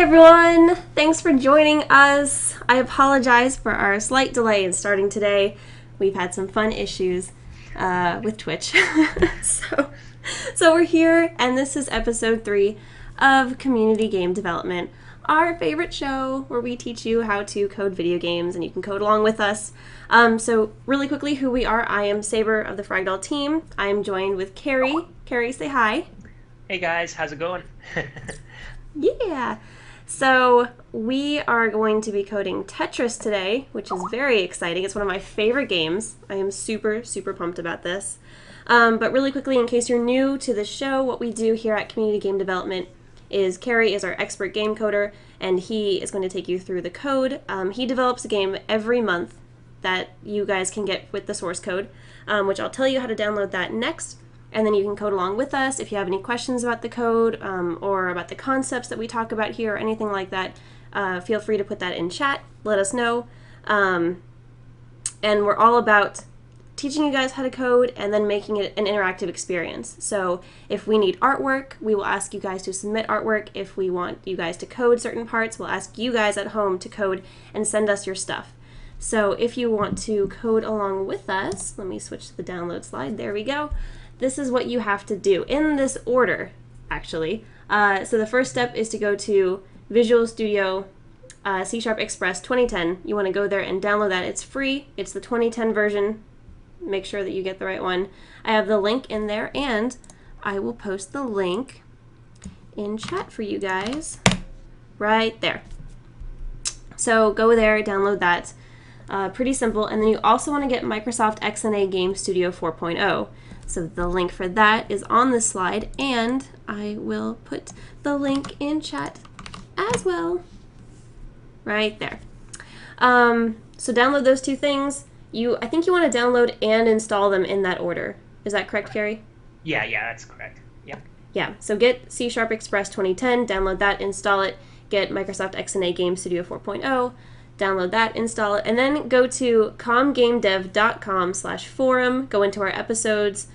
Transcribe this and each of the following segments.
everyone! Thanks for joining us. I apologize for our slight delay in starting today. We've had some fun issues with Twitch. so we're here, and this is episode 3 of Community Game Development, our favorite show where we teach you how to code video games, and you can code along with us. So really quickly, who we are, I am Saber of the Fragdoll team. I am joined with Carrie. Carrie, say hi. Hey guys, how's it going? Yeah. So we are going to be coding Tetris today, which is very exciting. It's one of my favorite games. I am super, super pumped about this. But really quickly, in case you're new to the show, what we do here at Community Game Development is Carrie is our expert game coder, and he is going to take you through the code. He develops a game every month that you guys can get with the source code, which I'll tell you how to download that next. And then you can code along with us. If you have any questions about the code or about the concepts that we talk about here or anything like that, feel free to put that in chat. Let us know. And we're all about teaching you guys how to code and then making it an interactive experience. So if we need artwork, we will ask you guys to submit artwork. If we want you guys to code certain parts, we'll ask you guys at home to code and send us your stuff. So if you want to code along with us, let me switch to the download slide. There we go. This is what you have to do in this order, actually. So the first step is to go to Visual Studio C# Express 2010. You want to go there and download that. It's free. It's the 2010 version. Make sure that you get the right one. I have the link in there, and I will post the link in chat for you guys right there. So go there, download that. Pretty simple. And then you also want to get Microsoft XNA Game Studio 4.0. So the link for that is on this slide, and I will put the link in chat as well. Right there. So download those two things. I think you want to download and install them in that order. Is that correct, Carrie? Yeah, that's correct. Yeah. Yeah, so get C# Express 2010, download that, install it, get Microsoft XNA Game Studio 4.0, download that, install it, and then go to comgamedev.com/forum, go into our episodes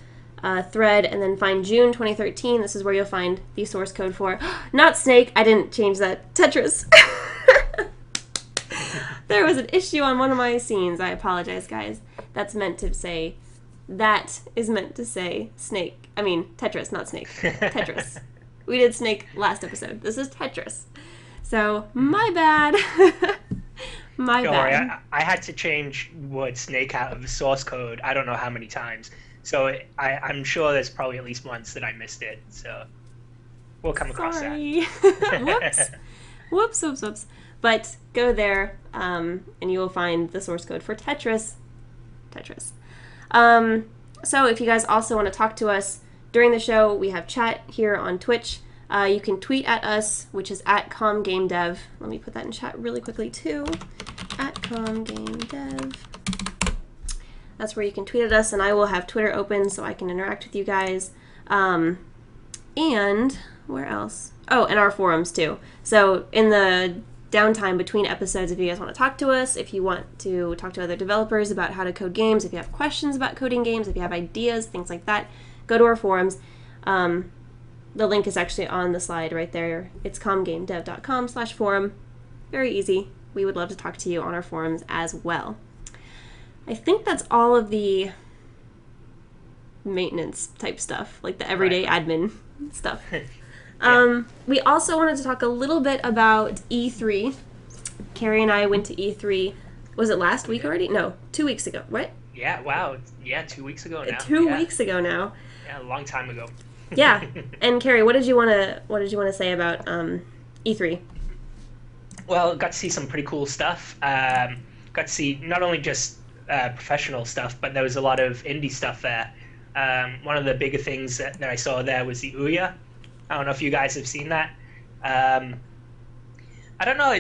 thread, and then find June 2013. This is where you'll find the source code for, not Snake, I didn't change that, Tetris. There was an issue on one of my scenes. I apologize, guys. That is meant to say Snake. I mean, Tetris, not Snake. Tetris. We did Snake last episode. This is Tetris. So, my bad. My Don't bad. worry, I had to change word snake out of the source code I don't know how many times. So I'm sure there's probably at least once that I missed it. So we'll come across that. Whoops. But go there, and you will find the source code for Tetris. So if you guys also want to talk to us during the show, we have chat here on Twitch. You can tweet at us, which is at comgamedev. Let me put that in chat really quickly too. At comgamedev. That's where you can tweet at us, and I will have Twitter open so I can interact with you guys. And where else? Oh, and our forums too. So in the downtime between episodes, if you guys want to talk to us, if you want to talk to other developers about how to code games, if you have questions about coding games, if you have ideas, things like that, go to our forums. The link is actually on the slide right there. It's comgamedev.com/forum. Very easy. We would love to talk to you on our forums as well. I think that's all of the maintenance type stuff, like the everyday admin stuff. We also wanted to talk a little bit about E3. Carrie and I went to E3. Was it last week already? No, 2 weeks ago. What? Yeah, wow. Yeah, 2 weeks ago now. 2 weeks ago now. Yeah, a long time ago. Yeah. And Carrie, what did you want to say about E3? Well, got to see some pretty cool stuff. Got to see not only just professional stuff, but there was a lot of indie stuff there. One of the bigger things that I saw there was the Ouya. I don't know if you guys have seen that. I don't know.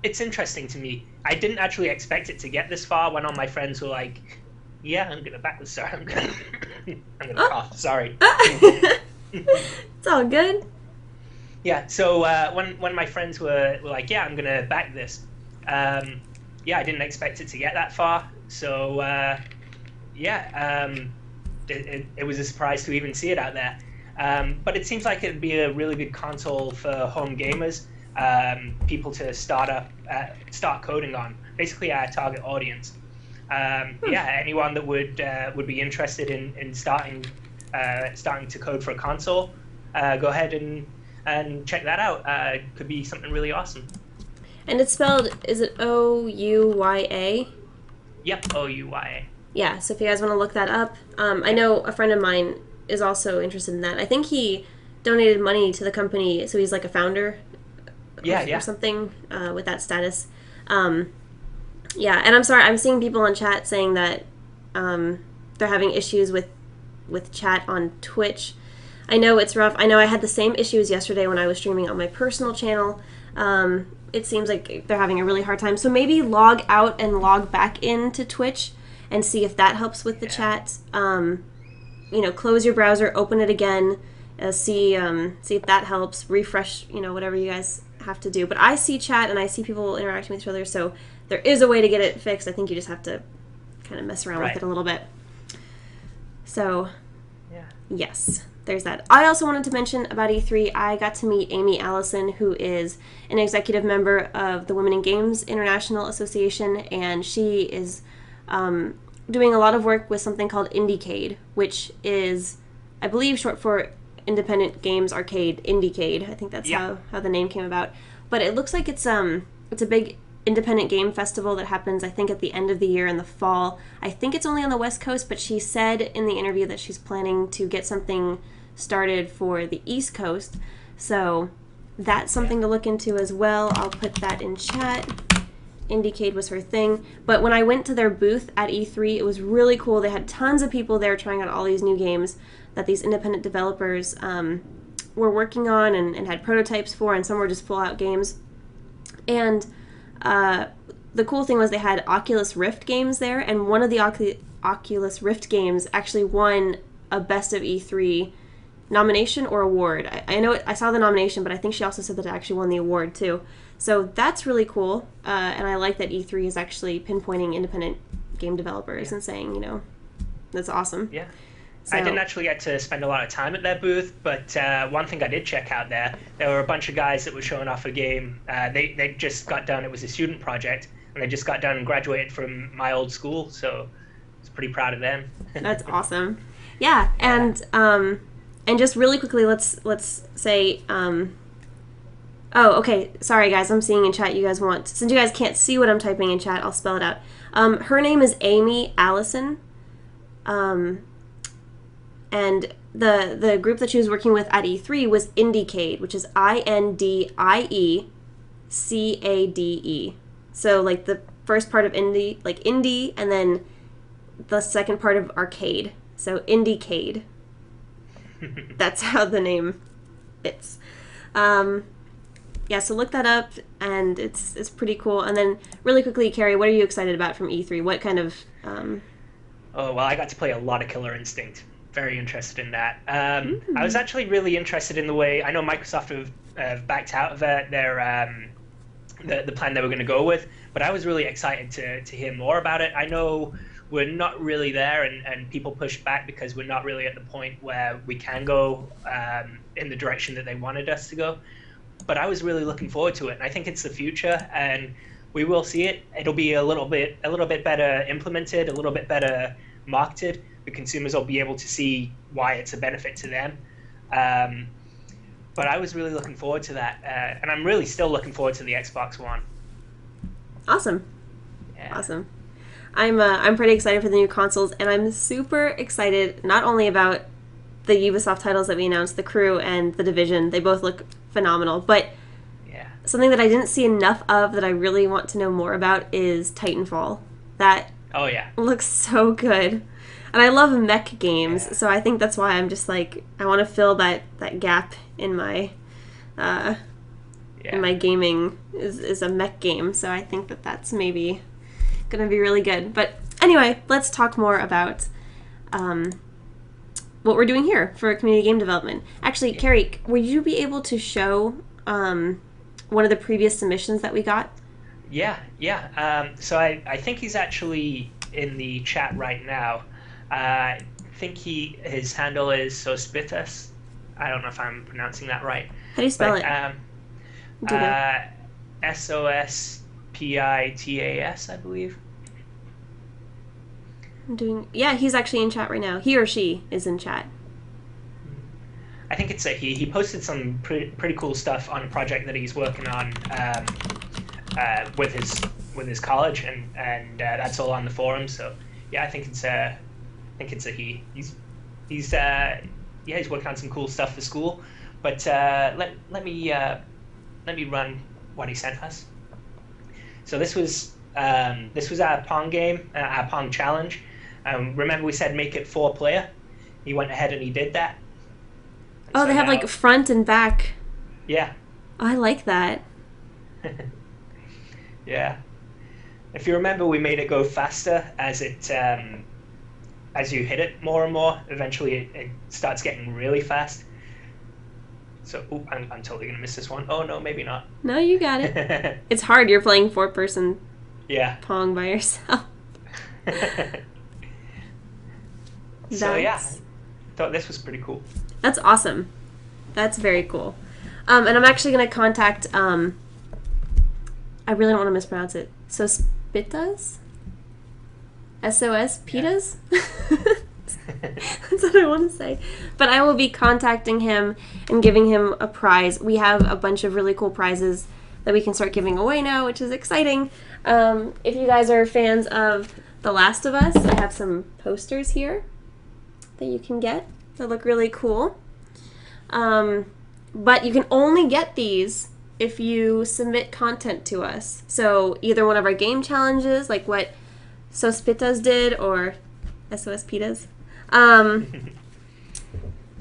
It's interesting to me. I didn't actually expect it to get this far when all my friends were like, "Yeah, I'm gonna back this. Sorry, I'm gonna cough. Sorry." It's all good. Yeah. So when my friends were like, "Yeah, I'm gonna back this," I didn't expect it to get that far. So it was a surprise to even see it out there. But it seems like it'd be a really good console for home gamers. people to start coding on. Basically, our target audience. Yeah, anyone that would be interested in starting to code for a console, go ahead and check that out. It could be something really awesome. And it's spelled, is it Ouya? Yep, Ouya. Yeah, so if you guys want to look that up, I know a friend of mine is also interested in that. I think he donated money to the company, so he's like a founder or something with that status. Yeah, and I'm sorry, I'm seeing people in chat saying that they're having issues with chat on Twitch. I know it's rough. I know I had the same issues yesterday when I was streaming on my personal channel. It seems like they're having a really hard time. So maybe log out and log back into Twitch and see if that helps with the chat. Close your browser, open it again, see if that helps. Refresh, whatever you guys have to do. But I see chat and I see people interacting with each other, so there is a way to get it fixed. I think you just have to kind of mess around with it a little bit. So, yes, there's that. I also wanted to mention about E3, I got to meet Amy Allison, who is an executive member of the Women in Games International Association, and she is doing a lot of work with something called Indiecade, which is, I believe, short for Independent Games Arcade, Indiecade. I think that's how the name came about. But it looks like it's a big independent game festival that happens, I think, at the end of the year in the fall. I think it's only on the West Coast, but she said in the interview that she's planning to get something started for the East Coast. So that's something to look into as well. I'll put that in chat. Indiecade was her thing. But when I went to their booth at E3, it was really cool. They had tons of people there trying out all these new games that these independent developers were working on and had prototypes for, and some were just full-out games. And the cool thing was they had Oculus Rift games there, and one of the Oculus Rift games actually won a Best of E3 nomination or award. I know I saw the nomination, but I think she also said that it actually won the award too. So that's really cool, and I like that E3 is actually pinpointing independent game developers and saying, that's awesome. Yeah. So, I didn't actually get to spend a lot of time at their booth, but one thing I did check out there were a bunch of guys that were showing off a game. They just got done, it was a student project, and they just got done and graduated from my old school, so I was pretty proud of them. That's awesome. Yeah, and just really quickly, let's say, okay, sorry guys, I'm seeing in chat you guys since you guys can't see what I'm typing in chat, I'll spell it out. Her name is Amy Allison. And the group that she was working with at E3 was Indiecade, which is INDIECADE. So like the first part of indie, like indie, and then the second part of arcade. So Indiecade. That's how the name fits. So look that up, and it's pretty cool. And then really quickly, Carrie, what are you excited about from E3? What kind of... Oh, well, I got to play a lot of Killer Instinct. Very interested in that. I was actually really interested in the way, I know Microsoft have backed out of their the plan they were going to go with, but I was really excited to hear more about it. I know we're not really there, and people push back because we're not really at the point where we can go in the direction that they wanted us to go. But I was really looking forward to it, and I think it's the future, and we will see it. It'll be a little bit better implemented, a little bit better marketed. The consumers will be able to see why it's a benefit to them. But I was really looking forward to that, and I'm really still looking forward to the Xbox One. Awesome. Yeah. Awesome. I'm pretty excited for the new consoles, and I'm super excited not only about the Ubisoft titles that we announced, The Crew and The Division. They both look phenomenal, but something that I didn't see enough of that I really want to know more about is Titanfall. That looks so good. And I love mech games, so I think that's why I'm just like, I want to fill that gap in my in my gaming is a mech game. So I think that's maybe going to be really good. But anyway, let's talk more about what we're doing here for community game development. Actually, Carrie, would you be able to show one of the previous submissions that we got? Yeah. So I think he's actually in the chat right now. I think his handle is Sospitas. I don't know if I'm pronouncing that right. How do you spell it? Do you know? SOSPITAS, I believe. Yeah, he's actually in chat right now. He or she is in chat. I think it's a he. He posted some pretty cool stuff on a project that he's working on with his college, and that's all on the forum. So yeah, I think it's a he. He's working on some cool stuff for school. But let me run what he sent us. So this was our Pong game, our Pong challenge. Remember we said make it 4-player. He went ahead and he did that. And so they have like front and back. Yeah. Oh, I like that. Yeah. If you remember, we made it go faster as as you hit it more and more. Eventually, it starts getting really fast. So, I'm totally gonna miss this one. Oh no, maybe not. No, you got it. It's hard. You're playing 4-person. Yeah. Pong by yourself. So yeah, thought this was pretty cool. That's awesome. That's very cool. And I'm actually gonna contact. I really don't want to mispronounce it. Sospitas? SOS Pitas? That's what I want to say. But I will be contacting him and giving him a prize. We have a bunch of really cool prizes that we can start giving away now, which is exciting. If you guys are fans of The Last of Us, I have some posters here that you can get that look really cool. But you can only get these if you submit content to us. So either one of our game challenges, like what Sospitas did, or SOS Pitas.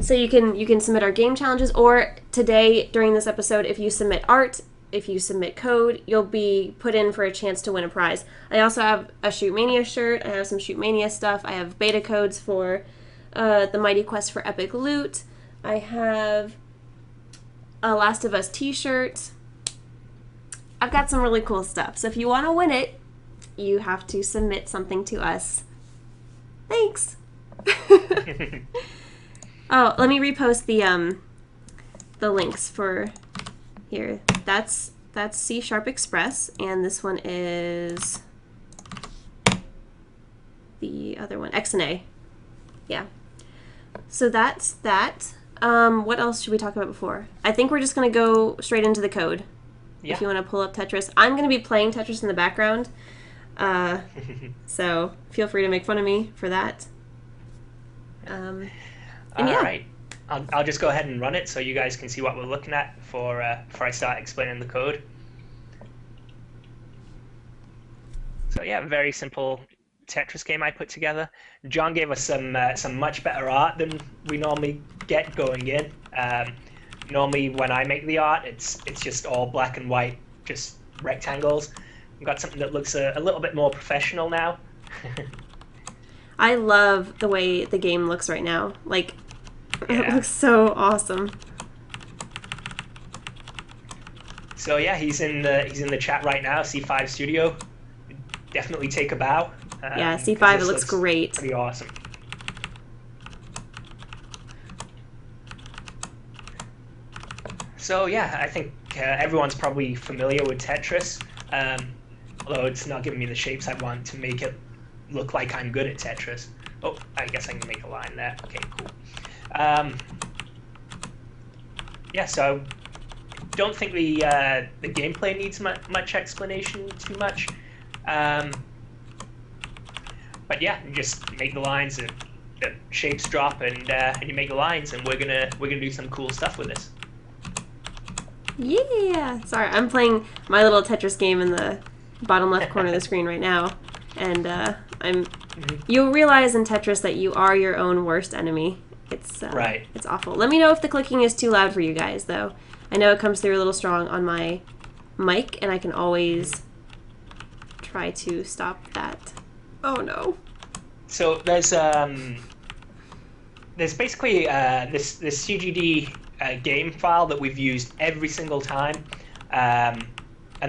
So you can submit our game challenges, or today during this episode, if you submit art, if you submit code, you'll be put in for a chance to win a prize. I also have a Shoot Mania shirt. I have some Shoot Mania stuff. I have beta codes for the Mighty Quest for Epic Loot. I have a Last of Us t-shirt. I've got some really cool stuff. So if you want to win it, you have to submit something to us. Thanks. Oh, let me repost the links for here. That's C# Express, and this one is the other one, XNA. Yeah. So that's that. What else should we talk about before? I think we're just going to go straight into the code. Yeah. If you want to pull up Tetris. I'm going to be playing Tetris in the background. So feel free to make fun of me for that. All right. I'll just go ahead and run it so you guys can see what we're looking at before I start explaining the code. So yeah, very simple Tetris game I put together. John gave us some much better art than we normally get going in. Normally when I make the art, it's just all black and white, just rectangles. We've got something that looks a little bit more professional now. I love the way the game looks right now. Like, it looks so awesome. So yeah, he's in the chat right now. C5 Studio, definitely take a bow. Yeah, C5, it looks great. Pretty awesome. So yeah, I think everyone's probably familiar with Tetris, although it's not giving me the shapes I want to make it look like I'm good at Tetris. Oh, I guess I can make a line there. Okay, cool. Yeah, so don't think the gameplay needs much explanation too much. But yeah, you just make the lines and the shapes drop, and you make the lines, and we're gonna do some cool stuff with this. Yeah. Sorry, I'm playing my little Tetris game in the bottom left corner of the screen right now, and You'll realize in Tetris that you are your own worst enemy. It's right. It's awful. Let me know if the clicking is too loud for you guys, though. I know it comes through a little strong on my mic, and I can always try to stop that. Oh no. So there's basically this CGD game file that we've used every single time, and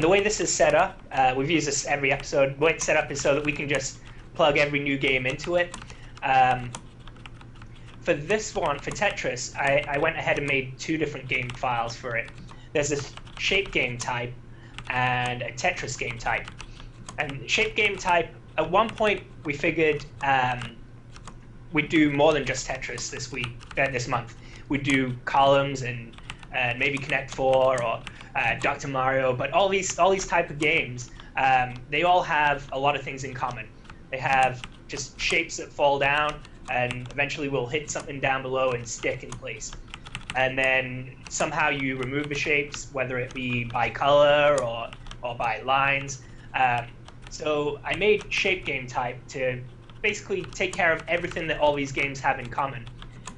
the way this is set up, we've used this every episode. The way it's set up is so that we can just plug every new game into it. For this one, for Tetris, I went ahead and made two different game files for it. There's this shape game type, and a Tetris game type. And shape game type, at one point we figured we'd do more than just Tetris this month. We'd do columns and maybe Connect Four or Dr. Mario, but all these type of games, they all have a lot of things in common. They have just shapes that fall down, and eventually will hit something down below and stick in place. And then somehow you remove the shapes, whether it be by color or by lines. So I made shape game type to basically take care of everything that all these games have in common.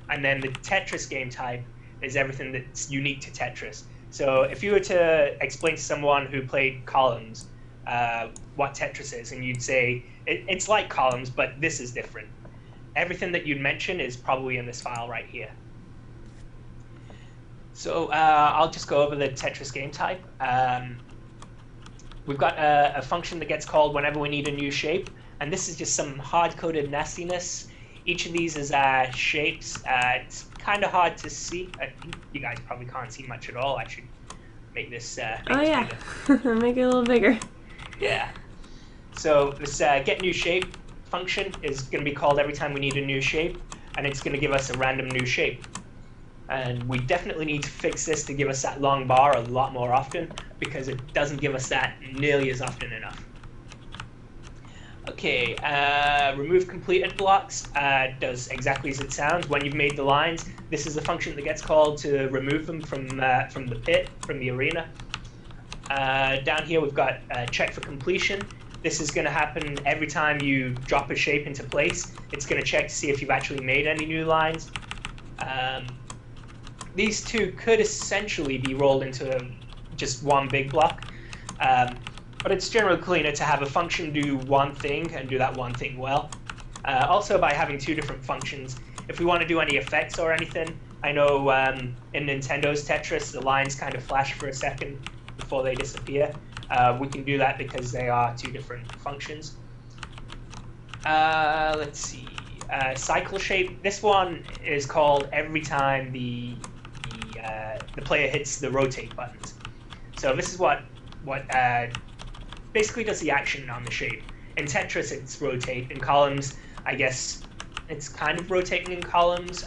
And then the Tetris game type is everything that's unique to Tetris. So if you were to explain to someone who played columns what Tetris is, and you'd say, it's like columns, but this is different. Everything that you'd mention is probably in this file right here. So I'll just go over the Tetris game type. We've got a function that gets called whenever we need a new shape, and this is just some hard-coded nastiness. Each of these is shapes. It's kind of hard to see. You guys probably can't see much at all. I should make this. Make it a little bigger. Yeah. So this get new shape function is going to be called every time we need a new shape, and it's going to give us a random new shape. And we definitely need to fix this to give us that long bar a lot more often, because it doesn't give us that nearly as often enough. Okay, remove completed blocks does exactly as it sounds. When you've made the lines, this is the function that gets called to remove them from the pit, from the arena. Down here we've got check for completion. This is going to happen every time you drop a shape into place. It's going to check to see if you've actually made any new lines. These two could essentially be rolled into just one big block, but it's generally cleaner to have a function do one thing and do that one thing well. Also, by having two different functions, if we want to do any effects or anything, I know in Nintendo's Tetris, the lines kind of flash for a second before they disappear. We can do that because they are two different functions. Let's see. Cycle shape. This one is called every time the player hits the rotate buttons. So this is what basically does the action on the shape. In Tetris, it's rotate. In columns, I guess it's kind of rotating in columns.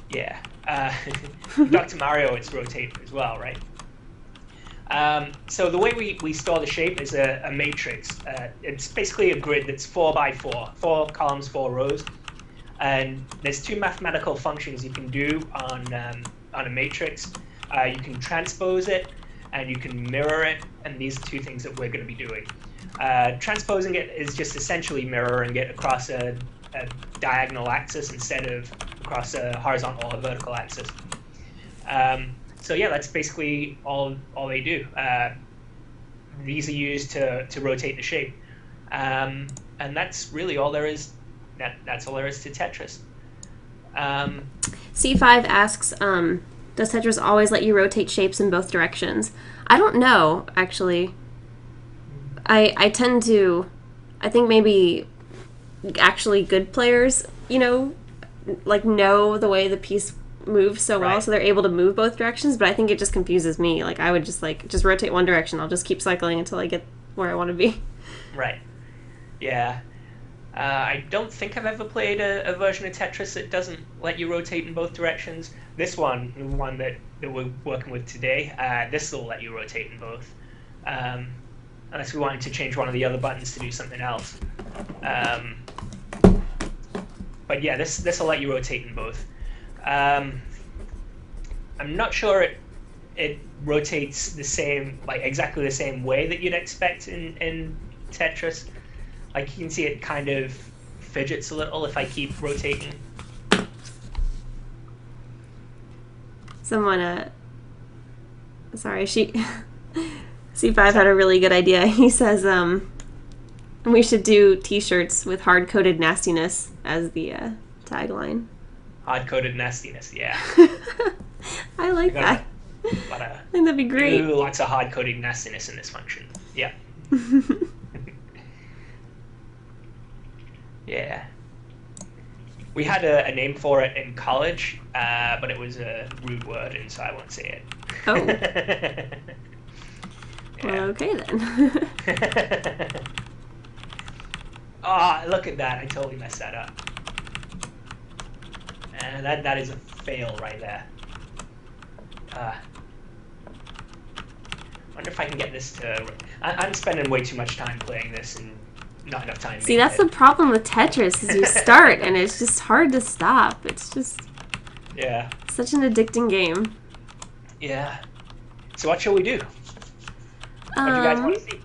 Yeah. Dr. Mario, it's rotating as well, right? So the way we store the shape is a matrix. It's basically a grid that's 4 by 4, 4 columns, 4 rows. And there's two mathematical functions you can do on a matrix. You can transpose it, and you can mirror it, and these are two things that we're going to be doing. Transposing it is just essentially mirroring it across a diagonal axis instead of across a horizontal or vertical axis. So yeah, that's basically all they do. These are used to rotate the shape, and that's really all there is. That's all there is to Tetris. C5 asks, does Tetris always let you rotate shapes in both directions? I don't know, actually. I tend to, I think maybe actually good players, know the way the piece moves so well, so they're able to move both directions, but I think it just confuses me. Like, I would just rotate one direction. I'll just keep cycling until I get where I want to be. Right. Yeah. I don't think I've ever played a version of Tetris that doesn't let you rotate in both directions. This one, the one that we're working with today, this will let you rotate in both. Unless we wanted to change one of the other buttons to do something else. But yeah, this will let you rotate in both. I'm not sure it rotates the same, exactly the same way that you'd expect in Tetris. Like, you can see it kind of fidgets a little if I keep rotating. Someone, sorry, C5 had a really good idea. He says, we should do t-shirts with hard-coded nastiness as the tagline. Hard-coded nastiness, yeah. I like that. I think that'd be great. Lots of hard-coded nastiness in this function. Yeah. Yeah. We had a name for it in college, but it was a rude word, and so I won't say it. Oh, well, Yeah. okay then. Oh, look at that. I totally messed that up. And that is a fail right there. Wonder if I can get this to... I'm spending way too much time playing this and not enough time See, making that's the it. problem with Tetris is you start and it's just hard to stop. It's just Yeah. such an addicting game. Yeah. So what shall we do? What do you guys want to see?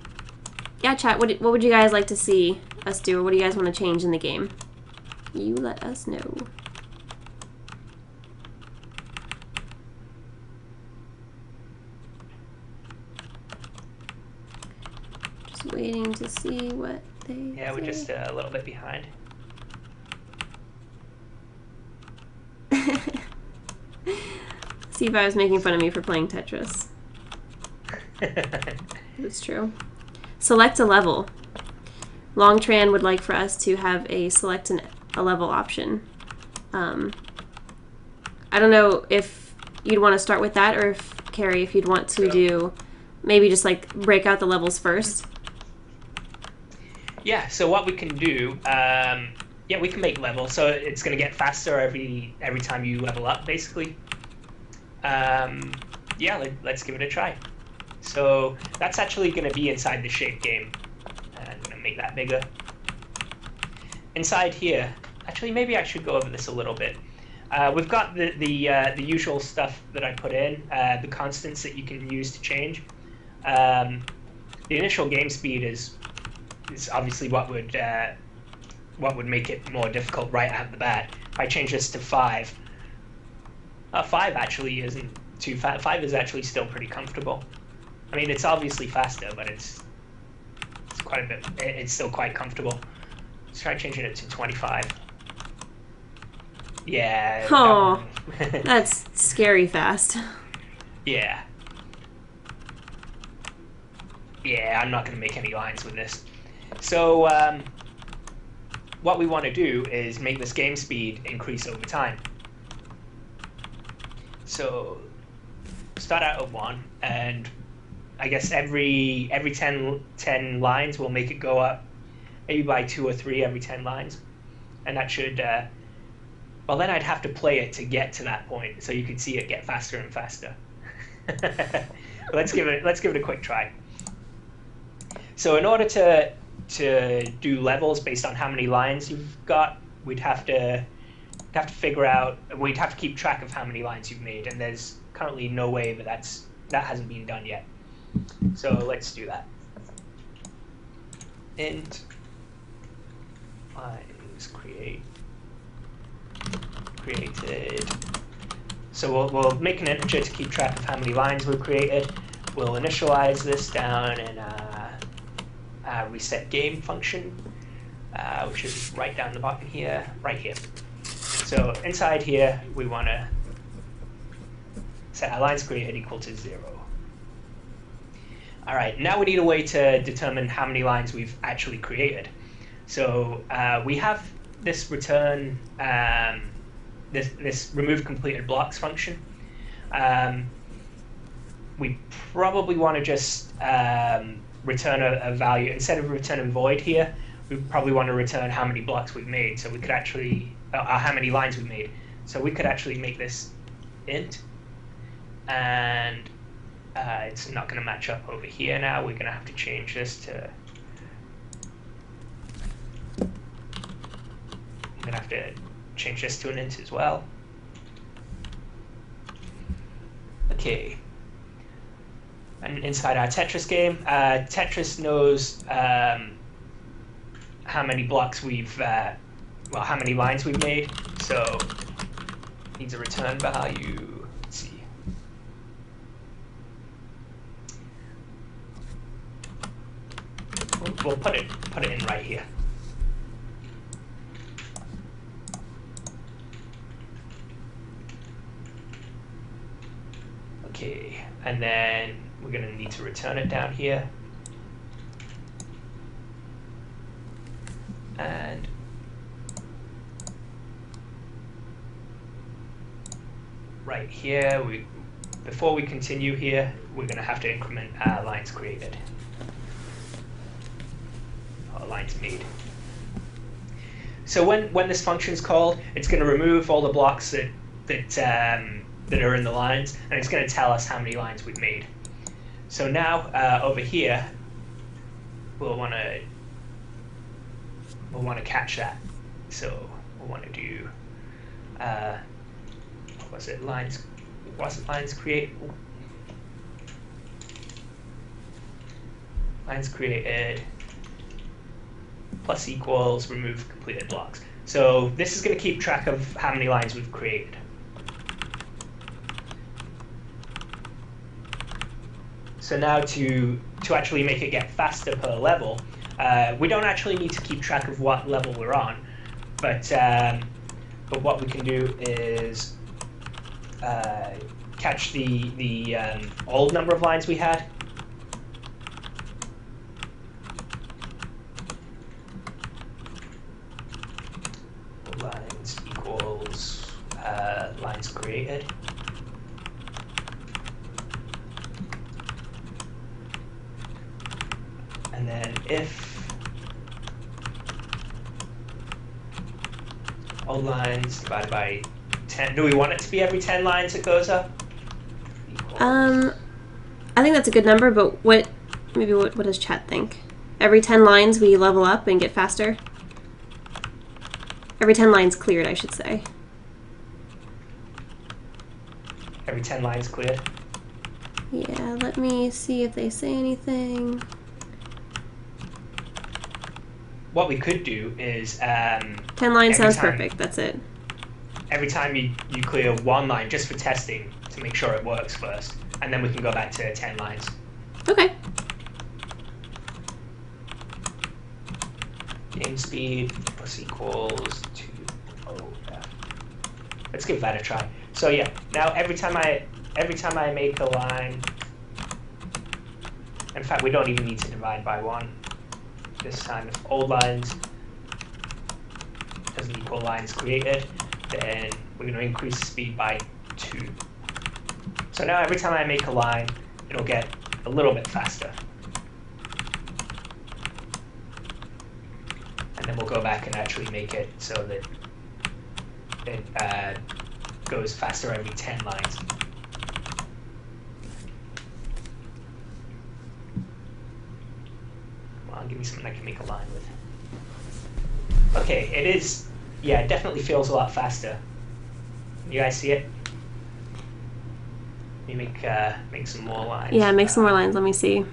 Yeah, chat, what would you guys like to see us do, or what do you guys want to change in the game? You let us know. Just waiting to see what they Yeah, say. we're just a little bit behind. See if I was making fun of me for playing Tetris. It's true. Select a level. Longtran would like for us to have a select a level option. I don't know if you'd want to start with that, or if, Carrie, if you'd want to do maybe just like break out the levels first. Yeah, so what we can do, yeah, we can make levels, so it's going to get faster every time you level up, basically. Yeah, let's give it a try. So that's actually going to be inside the shape game. I'm going to make that bigger. Inside here, actually, maybe I should go over this a little bit. We've got the usual stuff that I put in, the constants that you can use to change. The initial game speed is obviously what would make it more difficult right out the bat. If I change this to 5, 5 actually isn't too fast. 5 is actually still pretty comfortable. I mean, it's obviously faster, but it's quite a bit. It's still quite comfortable. Let's try changing it to 25. Yeah. Oh, that's scary fast. Yeah. Yeah, I'm not going to make any lines with this. So what we want to do is make this game speed increase over time. So start out at 1, and I guess every 10 lines we'll make it go up, maybe by 2 or 3 every 10 lines, and that should. Well, then I'd have to play it to get to that point, so you can see it get faster and faster. Let's give it a quick try. So in order to do levels based on how many lines you've got, we'd have to figure out. We'd have to keep track of how many lines you've made, and there's currently no way that hasn't been done yet. So let's do that. Int lines created. So we'll make an integer to keep track of how many lines we've created. We'll initialize this down in a reset game function, which is right down the bottom here, right here. So inside here, we want to set our lines created equal to 0. All right, now we need a way to determine how many lines we've actually created. So we have this return, this remove completed blocks function. We probably want to just return a value. Instead of returning void here, we probably want to return how many blocks we've made. So we could actually, how many lines we've made. So we could actually make this int, and it's not going to match up over here now. We're going to have to change this to... I'm going to have to change this to an int as well. Okay. And inside our Tetris game, Tetris knows how many blocks we've... well, how many lines we've made. So it needs a return value. Let's see. We'll put it in right here. Okay, and then we're going to need to return it down here. And right here, before we continue here, we're going to have to increment lines created. Or lines made. So when this function is called, it's going to remove all the blocks that are in the lines, and it's going to tell us how many lines we've made. So now over here, we'll want to catch that. So we'll want to do what was it? Lines create? Lines created plus equals remove completed blocks. So this is going to keep track of how many lines we've created. So now to actually make it get faster per level, we don't actually need to keep track of what level we're on, but what we can do is catch the old number of lines we had. Lines equals lines created. And then if old lines divided by 10, do we want it to be every 10 lines it goes up? I think that's a good number, but what does chat think? Every 10 lines we level up and get faster? Every 10 lines cleared, I should say. Every 10 lines cleared? Yeah, let me see if they say anything. What we could do is 10 lines sounds perfect, that's it. Every time you clear one line, just for testing, to make sure it works first, and then we can go back to 10 lines. Okay. Game speed plus equals 2OF. Let's give that a try. So yeah, now every time I make a line, in fact we don't even need to divide by 1. This time if old lines doesn't equal lines created, then we're going to increase the speed by 2. So now every time I make a line, it'll get a little bit faster. And then we'll go back and actually make it so that it goes faster every 10 lines. Come on, give me something I can make a line with. Okay, it is, yeah, it definitely feels a lot faster. You guys see it? Let me make some more lines. Yeah, make some more lines, let me see.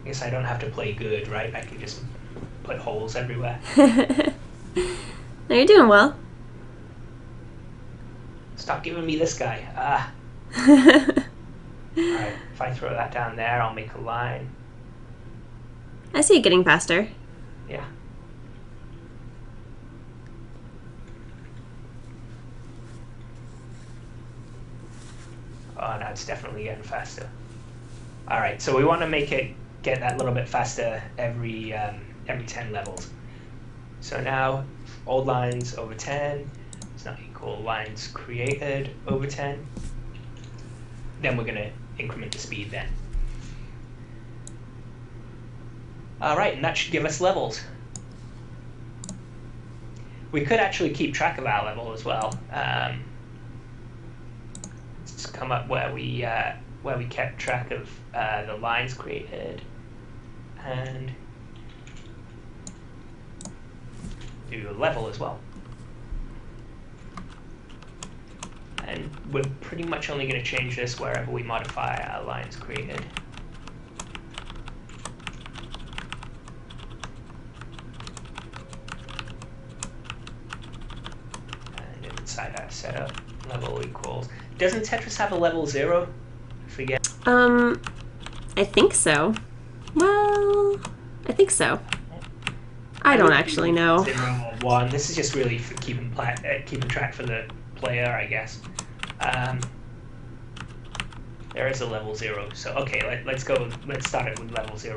I guess I don't have to play good, right? I can just put holes everywhere. No, you're doing well. Stop giving me this guy. Ah. Alright, if I throw that down there, I'll make a line. I see it getting faster. Yeah. Oh, no, it's definitely getting faster. Alright, so we want to make it get that little bit faster every 10 levels. So now, old lines over 10 is not equal lines created over 10. Then we're going to increment the speed then. Alright, and that should give us levels. We could actually keep track of our level as well. Let's come up where we kept track of the lines created and do a level as well. And we're pretty much only going to change this wherever we modify our lines created. And inside our setup, level equals. Doesn't Tetris have a level 0? I forget. I think so. Well, I think so. I don't actually know. 0 or 1. This is just really for keeping track for the player, I guess. There is a level 0. So okay, let's start it with level 0.